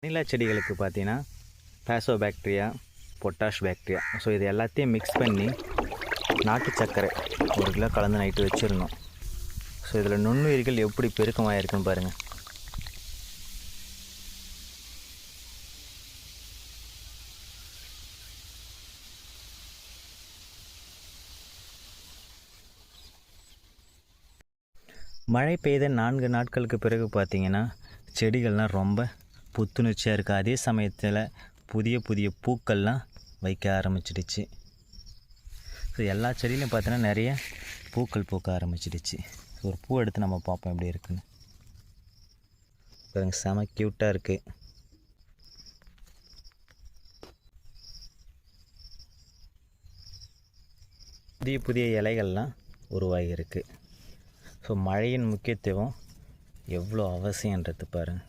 Vanilla செடிகளுக்கு பார்த்தீங்கன்னா bacteria, potash bacteria, so இது எல்லாத்தையும் மிக்ஸ் பண்ணி நாட்டு சர்க்கரை 1 கிலோ கலந்து நைட்டு வச்சிடணும். ஸோ இதில் நுண்ணுயிர்கள் எப்படி பெருக்கமாக இருக்குன்னு பாருங்கள். மழை பெய்த 4 நாட்களுக்கு பிறகு பார்த்திங்கன்னா செடிகள்லாம் ரொம்ப புத்துணர்ச்சியாக இருக்குது. அதே சமயத்தில் புதிய புதிய பூக்கள்லாம் வைக்க ஆரம்பிச்சிடுச்சு. ஸோ எல்லா செடியிலையும் பார்த்தீங்கன்னா நிறைய பூக்கள் பூக்க ஆரம்பிச்சிடுச்சு. ஒரு பூ எடுத்து நம்ம பார்ப்போம் எப்படி இருக்குன்னு. பாருங்க, செம க்யூட்டாக இருக்குது. புதிய புதிய இலைகள்லாம் உருவாகி இருக்குது. ஸோ மழையின் முக்கியத்துவம் எவ்வளோ அவசியன்றது பாருங்கள்.